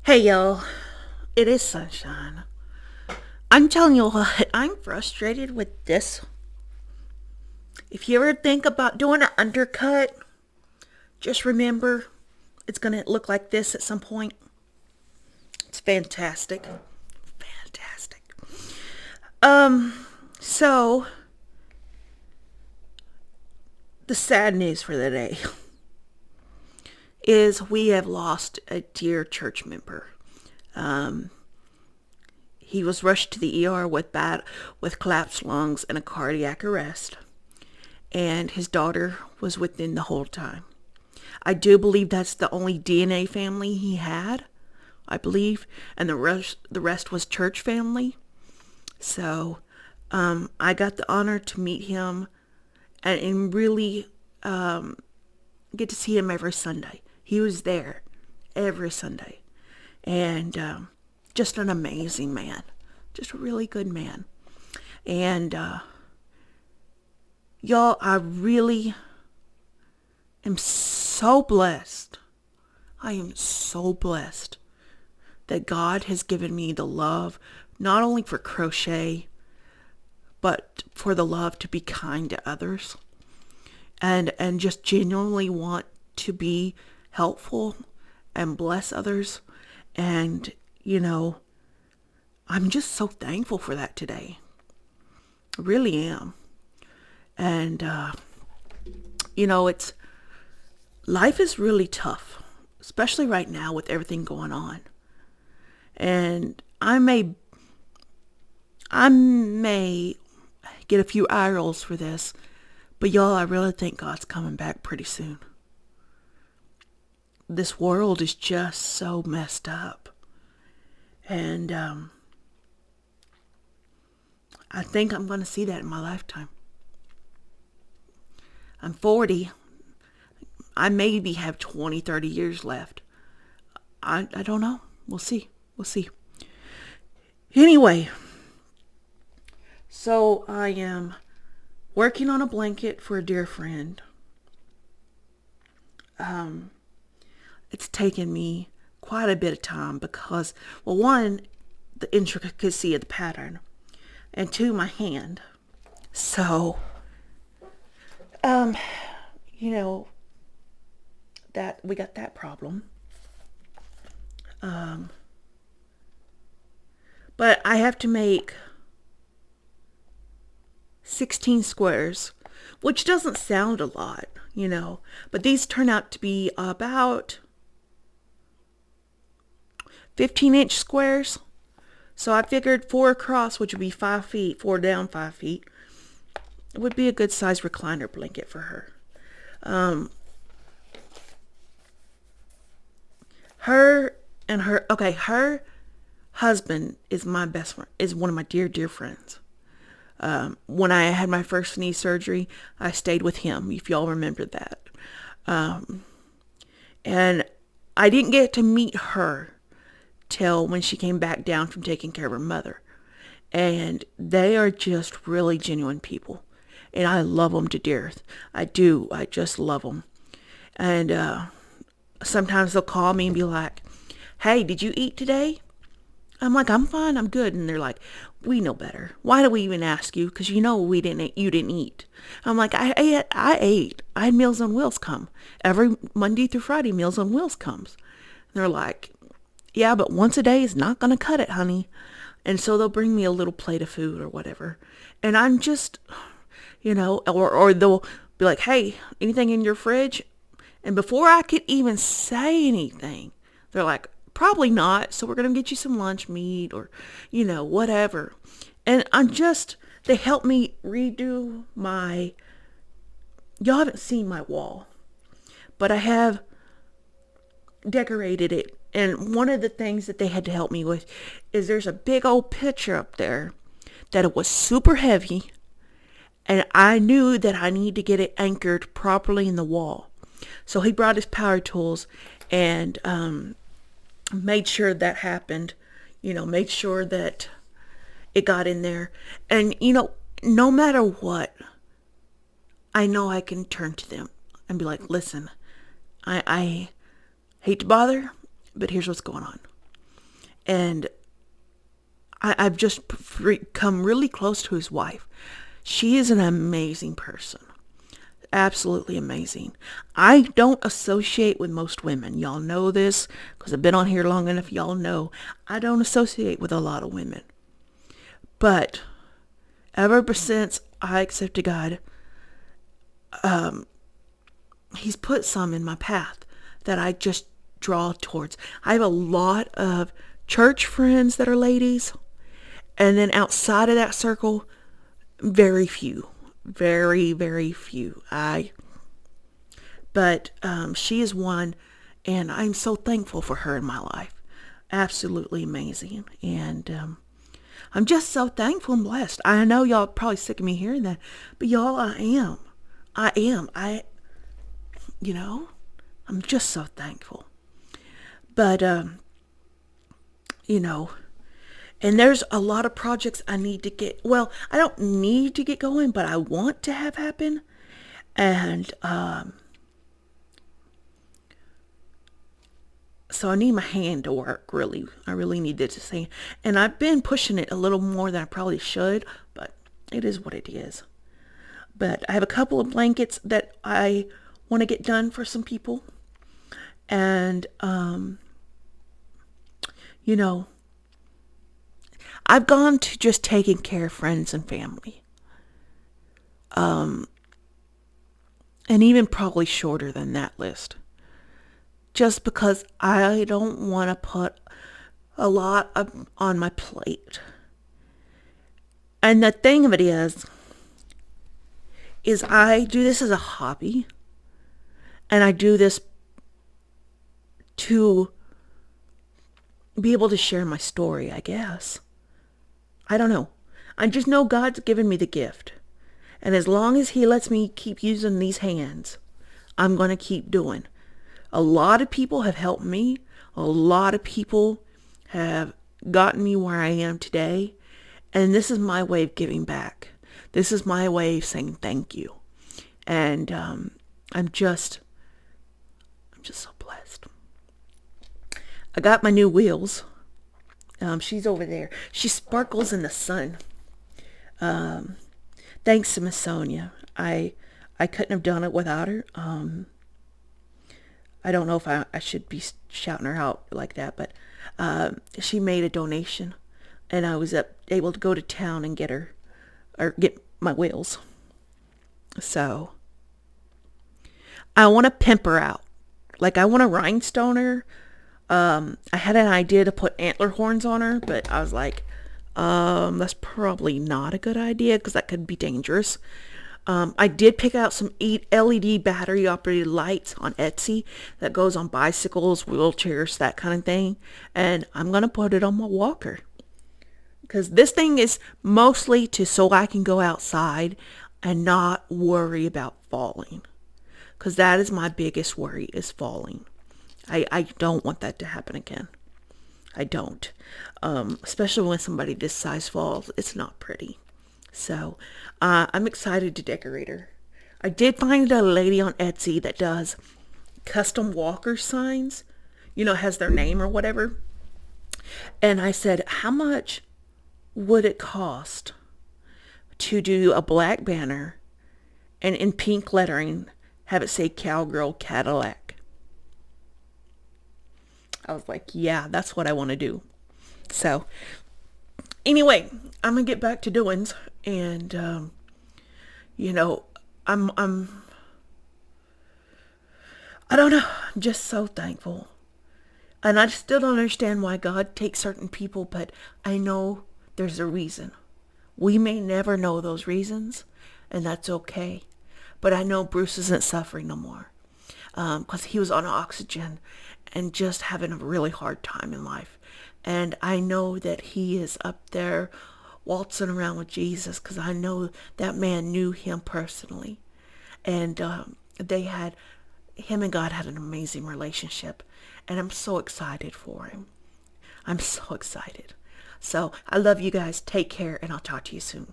Hey y'all, it is sunshine. I'm telling you what, I'm frustrated with this. If you ever think about doing an undercut, just remember it's gonna look like this at some point. It's fantastic. Fantastic. So the sad news for the day is we have lost a dear church member. Um, he was rushed to the ER with collapsed lungs and a cardiac arrest, and his daughter was with him the whole time. I do believe that's the only DNA family he had, I believe, and the rest was church family. So I got the honor to meet him and really get to see him every Sunday. He was there every Sunday, and just an amazing man, just a really good man. And y'all, I really am so blessed. I am so blessed that God has given me the love, not only for crochet, but for the love to be kind to others and just genuinely want to be helpful and bless others. And, I'm just so thankful for that today. I really am. And, it's life is really tough, especially right now with everything going on. And I may get a few eye rolls for this, but y'all, I really think God's coming back pretty soon. This world is just so messed up. And I think I'm going to see that in my lifetime. I'm 40. I maybe have 20, 30 years left. I don't know. We'll see. We'll see. Anyway, so I am working on a blanket for a dear friend. It's taken me quite a bit of time because, well, one, the intricacy of the pattern, and two, my hand. So, um, you know, that we got that problem. Um, but I have to make 16 squares, which doesn't sound a lot, but these turn out to be about 15-inch squares. So I figured 4 across, which would be 5 feet, 4 down 5 feet, would be a good size recliner blanket for her. Her husband is my best friend, is one of my dear, dear friends. When I had my first knee surgery, I stayed with him, if y'all remember that. And I didn't get to meet her till when she came back down from taking care of her mother. And they are just really genuine people. And I love them to death. I do. I just love them. And sometimes they'll call me and be like, "Hey, did you eat today?" I'm like, "I'm fine, I'm good." And they're like, "We know better. Why do we even ask you? Because you didn't eat." I'm like, I ate. I had Meals on Wheels come. Every Monday through Friday, Meals on Wheels comes. And they're like, "Yeah, but once a day is not going to cut it, honey." And so they'll bring me a little plate of food or whatever. And I'm just, or they'll be like, "Hey, anything in your fridge?" And before I could even say anything, they're like, "Probably not. So we're going to get you some lunch meat or, whatever." And they helped me redo y'all haven't seen my wall, but I have decorated it. And one of the things that they had to help me with is there's a big old picture up there that it was super heavy. And I knew that I need to get it anchored properly in the wall. So he brought his power tools and made sure that happened, made sure that it got in there. And, no matter what, I know I can turn to them and be like, "Listen, I hate to bother, but here's what's going on." And I've just come really close to his wife. She is an amazing person. Absolutely amazing. I don't associate with most women. Y'all know this because I've been on here long enough. Y'all know I don't associate with a lot of women. But ever since I accepted God, he's put some in my path that I just draw towards. I have a lot of church friends that are ladies. And then outside of that circle, very few. Very, very few. But she is one, and I'm so thankful for her in my life. Absolutely amazing. And I'm just so thankful and blessed. I know y'all probably sick of me hearing that, but y'all, I am. I'm just so thankful. But, and there's a lot of projects I need to get, well, I don't need to get going, but I want to have happen. And so I need my hand to work, really. I really need it to say. And I've been pushing it a little more than I probably should, but it is what it is. But I have a couple of blankets that I want to get done for some people. And, I've gone to just taking care of friends and family. And even probably shorter than that list. Just because I don't want to put a lot on my plate. And the thing of it is I do this as a hobby. And I do this to be able to share my story, I guess. I don't know. I just know God's given me the gift. And as long as he lets me keep using these hands, I'm going to keep doing. A lot of people have helped me. A lot of people have gotten me where I am today. And this is my way of giving back. This is my way of saying thank you. And I'm just so blessed. I got my new wheels. She's over there. She sparkles in the sun. Thanks to Miss Sonia. I couldn't have done it without her. I don't know if I should be shouting her out like that, but she made a donation, and I was able to go to town and get my wheels. So I want to pimp her out. Like, I want to rhinestone her. I had an idea to put antler horns on her, but I was like, that's probably not a good idea because that could be dangerous. I did pick out some LED battery operated lights on Etsy that goes on bicycles, wheelchairs, that kind of thing. And I'm going to put it on my walker because this thing is mostly so I can go outside and not worry about falling. Because that is my biggest worry, is falling. I don't want that to happen again. I don't. Especially when somebody this size falls. It's not pretty. So, I'm excited to decorate her. I did find a lady on Etsy that does custom walker signs. Has their name or whatever. And I said, how much would it cost to do a black banner and in pink lettering have it say Cowgirl Cadillac? I was like, yeah, that's what I want to do. So, anyway, I'm going to get back to doings. And, I'm I don't know, I'm just so thankful. And I still don't understand why God takes certain people, but I know there's a reason. We may never know those reasons, and that's okay. But I know Bruce isn't suffering no more. Because he was on oxygen and just having a really hard time in life. And I know that he is up there waltzing around with Jesus because I know that man knew him personally. And him and God had an amazing relationship. And I'm so excited for him. I'm so excited. So I love you guys. Take care, and I'll talk to you soon.